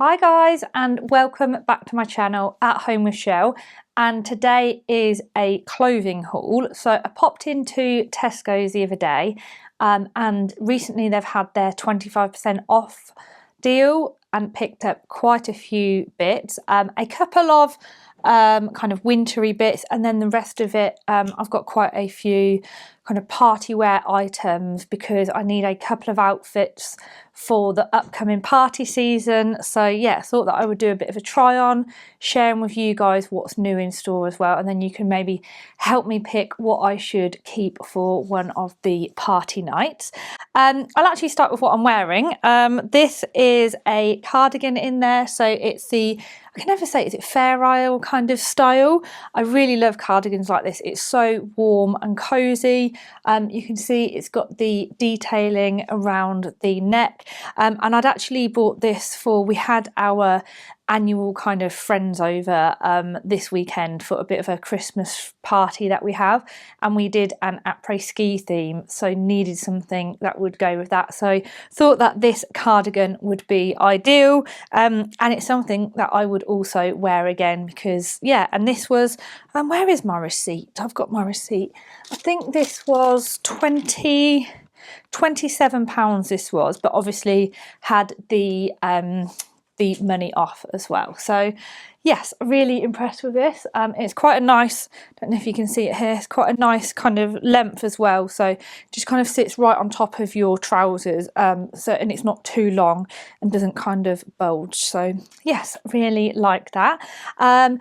Hi guys, and welcome back to my channel At Home with Shell, and today is a clothing haul. So I popped into Tesco's the other day and recently they've had their 25% off deal and picked up quite a few bits, a couple of kind of wintry bits, and then the rest of it I've got quite a few kind of party wear items because I need a couple of outfits for the upcoming party season. So yeah, I thought that I would do a bit of a try on, sharing with you guys what's new in store as well, and then you can maybe help me pick what I should keep for one of the party nights. I'll actually start with what I'm wearing. This is a cardigan in there, so it's the, I can never say, is it Fair Isle kind of style? I really love cardigans like this. It's so warm and cozy. You can see it's got the detailing around the neck, and I'd actually bought this for, we had our annual kind of friends over this weekend for a bit of a Christmas party that we have, and we did an après-ski theme, so needed something that would go with that, so thought that this cardigan would be ideal, and it's something that I would also wear again because yeah. And this was where is my receipt? I've got my receipt. I think this was £27 this was, but obviously had the money off as well. So yes, really impressed with this. It's quite a nice, don't know if you can see it here, it's quite a nice kind of length as well, so just kind of sits right on top of your trousers, so, and it's not too long and doesn't kind of bulge. So yes, really like that. Then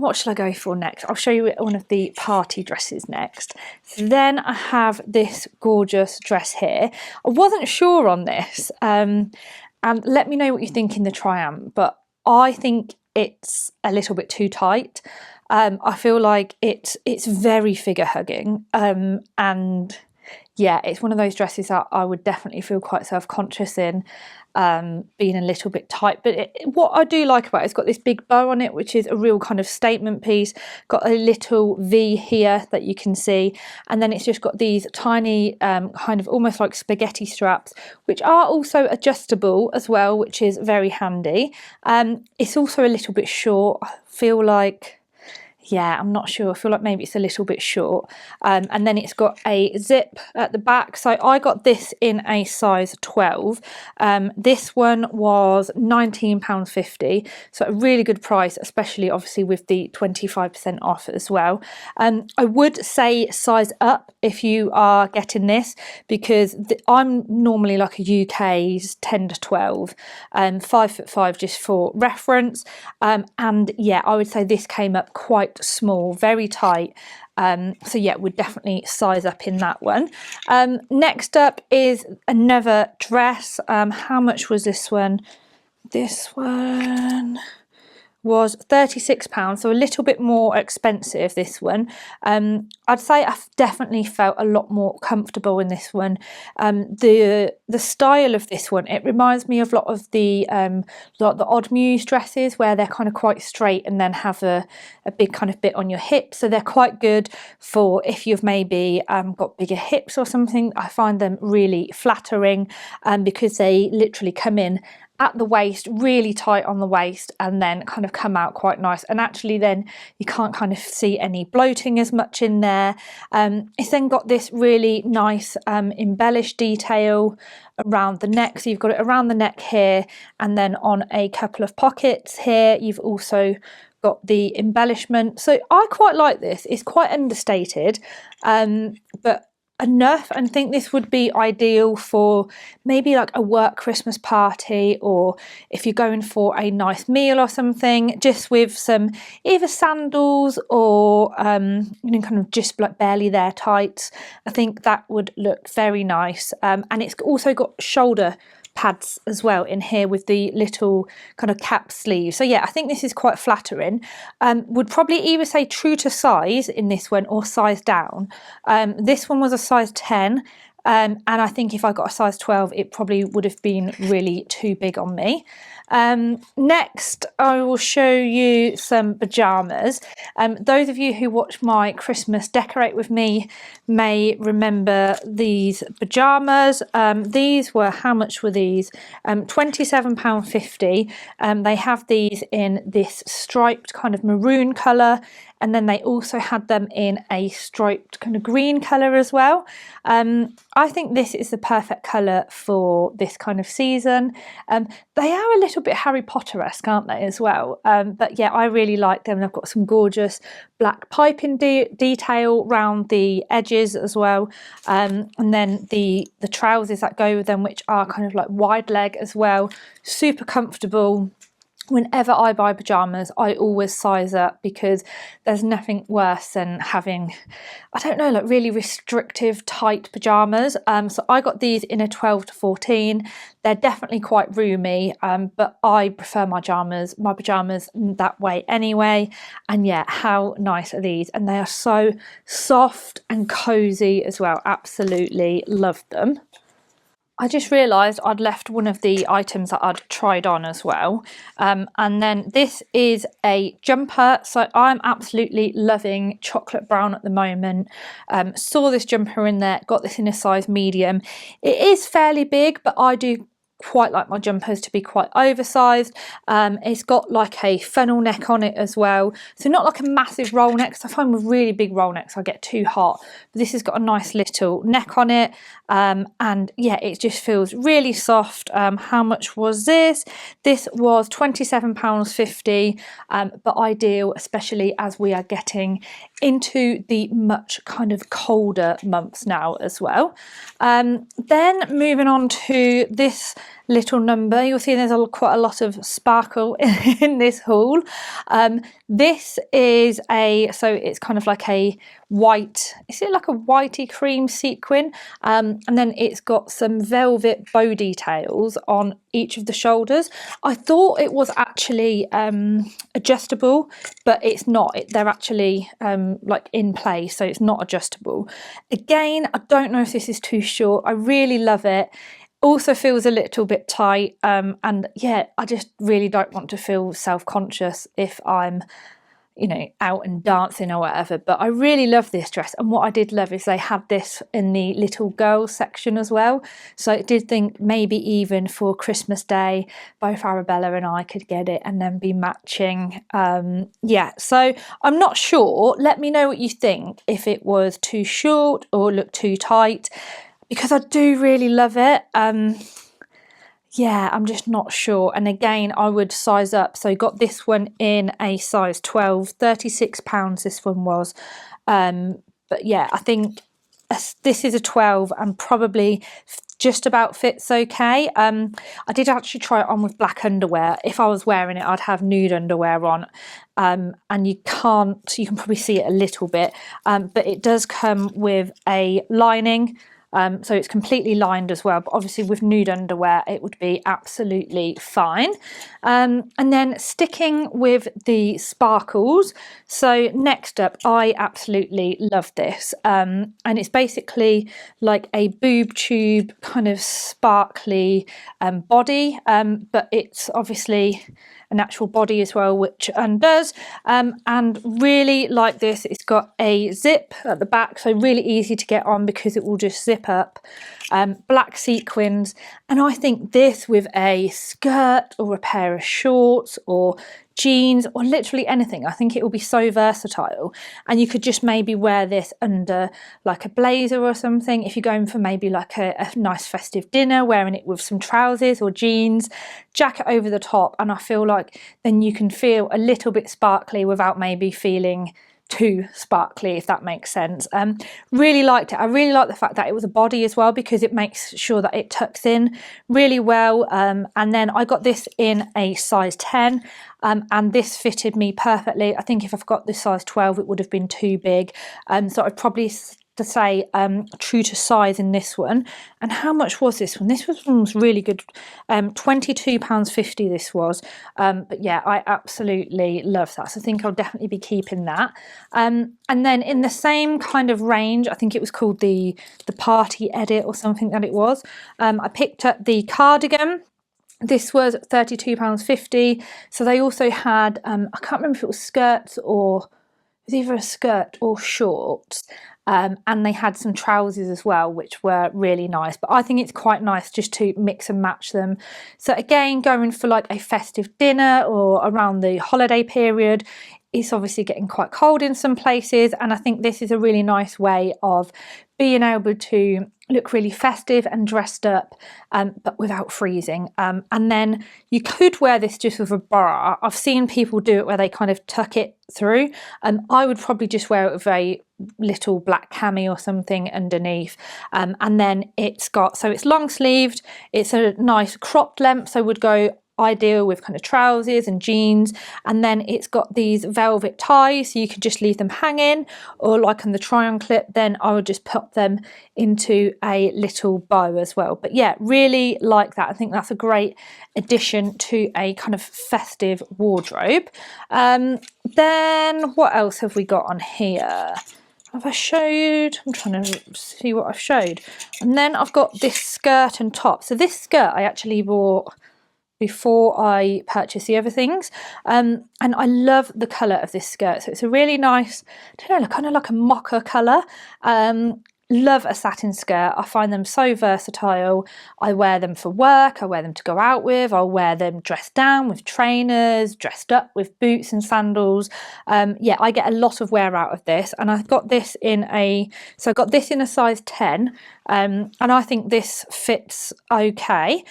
what shall I go for next? I'll show you one of the party dresses next. Then I have this gorgeous dress here. I wasn't sure on this, and let me know what you think in the try-on, but I think it's a little bit too tight. I feel like it's very figure hugging, and yeah, it's one of those dresses that I would definitely feel quite self-conscious in being a little bit tight. But what I do like about it, it's got this big bow on it, which is a real kind of statement piece. Got a little V here that you can see, and then it's just got these tiny kind of almost like spaghetti straps, which are also adjustable as well, which is very handy. It's also a little bit short. I feel like, yeah, I'm not sure. I feel like maybe it's a little bit short. And then it's got a zip at the back. So I got this in a size 12. This one was £19.50. So a really good price, especially obviously with the 25% off as well. I would say size up if you are getting this, because I'm normally like a UK's 10 to 12, 5'5" just for reference. And yeah, I would say this came up quite small, very tight, so yeah, would definitely size up in that one. Next up is another dress. How much was this one? This one was £36, so a little bit more expensive, this one. I'd say I've definitely felt a lot more comfortable in this one. The style of this one, it reminds me of a lot of the like the Odd Muse dresses, where they're kind of quite straight and then have a big kind of bit on your hips, so they're quite good for if you've maybe got bigger hips or something. I find them really flattering because they literally come in at the waist, really tight on the waist, and then kind of come out quite nice, and actually then you can't kind of see any bloating as much in there. It's then got this really nice embellished detail around the neck, so you've got it around the neck here, and then on a couple of pockets here you've also got the embellishment. So I quite like this. It's quite understated, but enough, and think this would be ideal for maybe like a work Christmas party, or if you're going for a nice meal or something, just with some either sandals or you know, kind of just like barely there tights. I think that would look very nice, and it's also got shoulder pads as well in here with the little kind of cap sleeve. So yeah, I think this is quite flattering. Would probably either say true to size in this one or size down. This one was a size 10. and I think if I got a size 12 it probably would have been really too big on me. Next I will show you some pyjamas. Those of you who watch my Christmas Decorate With Me may remember these pyjamas. These were, how much were these? £27.50. They have these in this striped kind of maroon colour, and then they also had them in a striped kind of green colour as well. I think this is the perfect colour for this kind of season. They are a little bit Harry Potter-esque, aren't they, as well? But yeah, I really like them. They've got some gorgeous black piping detail around the edges as well. And then the trousers that go with them, which are kind of like wide leg as well. Super comfortable. Whenever I buy pyjamas, I always size up, because there's nothing worse than having, I don't know, like really restrictive, tight pyjamas. So I got these in a 12 to 14. They're definitely quite roomy, but I prefer my pyjamas that way anyway. And yeah, how nice are these? And they are so soft and cozy as well. Absolutely love them. I just realised I'd left one of the items that I'd tried on as well. And then this is a jumper. So I'm absolutely loving chocolate brown at the moment. Saw this jumper in there, got this in a size medium. It is fairly big, but I do quite like my jumpers to be quite oversized. It's got like a funnel neck on it as well, so not like a massive roll neck, because I find with really big roll necks I get too hot, but this has got a nice little neck on it. And yeah, it just feels really soft. How much was this? This was £27.50, but ideal, especially as we are getting into the much kind of colder months now as well. Then moving on to this little number, you'll see there's quite a lot of sparkle in this haul. This is so it's kind of like a white, is it like a whitey cream sequin? And then it's got some velvet bow details on each of the shoulders. I thought it was actually adjustable, but it's not. They're actually like in place, so it's not adjustable. Again, I don't know if this is too short. I really love it. Also feels a little bit tight, and yeah, I just really don't want to feel self-conscious if I'm, you know, out and dancing or whatever. But I really love this dress, and what I did love is they had this in the little girls section as well. So I did think maybe even for Christmas Day, both Arabella and I could get it and then be matching. Yeah, so I'm not sure. Let me know what you think, if it was too short or looked too tight, because I do really love it. Yeah, I'm just not sure. And again, I would size up. So got this one in a size 12, £36 this one was. But yeah, I think this is a 12 and probably just about fits okay. I did actually try it on with black underwear. If I was wearing it, I'd have nude underwear on. And you can probably see it a little bit, but it does come with a lining. So it's completely lined as well, but obviously with nude underwear it would be absolutely fine. And then sticking with the sparkles, so next up, I absolutely love this, and it's basically like a boob tube kind of sparkly body, but it's obviously an actual body as well, which undoes, and really like this. It's got a zip at the back, so really easy to get on because it will just zip up. Black sequins, and I think this with a skirt or a pair of shorts or jeans or literally anything, I think it will be so versatile. And you could just maybe wear this under like a blazer or something if you're going for maybe like a nice festive dinner, wearing it with some trousers or jeans, jacket over the top, and I feel like then you can feel a little bit sparkly without maybe feeling too sparkly, if that makes sense. Really liked it. I really like the fact that it was a body as well, because it makes sure that it tucks in really well. And then I got this in a size 10, and this fitted me perfectly. I think if I've got this size 12 it would have been too big, so I'd probably to say true to size in this one. And how much was this one? This one was really good. £22.50 this was. But yeah, I absolutely love that. So I think I'll definitely be keeping that. And then in the same kind of range, I think it was called the Party Edit or something that it was. I picked up the cardigan. This was £32.50. So they also had, I can't remember if it was skirts or, it was either a skirt or shorts. And they had some trousers as well, which were really nice. But I think it's quite nice just to mix and match them. So again, going for like a festive dinner or around the holiday period, it's obviously getting quite cold in some places. And I think this is a really nice way of being able to look really festive and dressed up, but without freezing. And then you could wear this just with a bra. I've seen people do it where they kind of tuck it through. I would probably just wear it with a little black cami or something underneath. And then it's got, so it's long sleeved, it's a nice cropped length, so would go ideal with kind of trousers and jeans. And then it's got these velvet ties, so you could just leave them hanging, or like on the try on clip, then I would just put them into a little bow as well. But yeah, really like that. I think that's a great addition to a kind of festive wardrobe. Then what else have we got on here? Have I showed? I'm trying to see what I've showed. And then I've got this skirt and top. So this skirt I actually bought before I purchased the other things. And I love the colour of this skirt. So it's a really nice, I don't know, kind of like a mocha colour. Love a satin skirt. I find them so versatile. I wear them for work, I wear them to go out with, I'll wear them dressed down with trainers, dressed up with boots and sandals. Yeah, I get a lot of wear out of this, and I've got this in a, so I got this in a size 10, and I think this fits okay.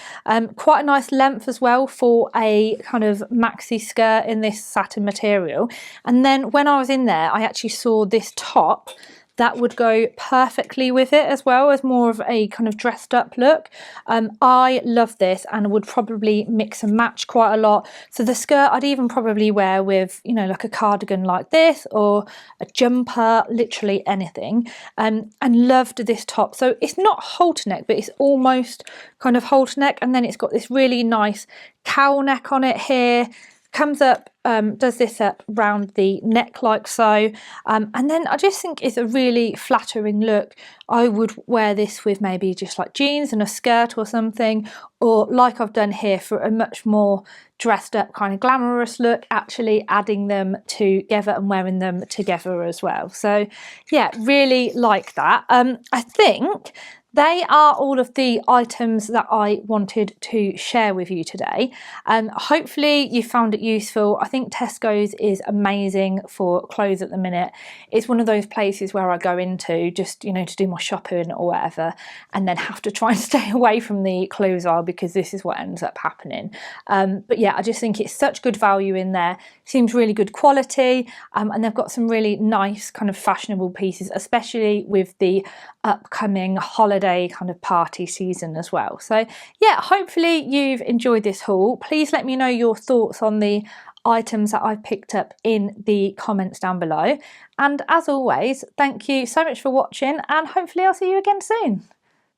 Quite a nice length as well for a kind of maxi skirt in this satin material. And then when I was in there, I actually saw this top that would go perfectly with it as well, as more of a kind of dressed up look. I love this and would probably mix and match quite a lot. So the skirt I'd even probably wear with, you know, like a cardigan like this or a jumper, literally anything. And loved this top. So it's not halter neck, but it's almost kind of halter neck. And then it's got this really nice cowl neck on it here. Comes up, does this up round the neck like so, and then I just think it's a really flattering look. I would wear this with maybe just like jeans and a skirt or something, or like I've done here for a much more dressed up kind of glamorous look, actually adding them together and wearing them together as well. So yeah, really like that. I think they are all of the items that I wanted to share with you today. Hopefully you found it useful. I think Tesco's is amazing for clothes at the minute. It's one of those places where I go into just, you know, to do my shopping or whatever, and then have to try and stay away from the clothes aisle because this is what ends up happening. But yeah, I just think it's such good value in there. Seems really good quality, and they've got some really nice kind of fashionable pieces, especially with the upcoming holiday kind of party season as well. So yeah, hopefully you've enjoyed this haul. Please let me know your thoughts on the items that I've picked up in the comments down below. And as always, thank you so much for watching, and hopefully I'll see you again soon.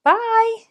Bye!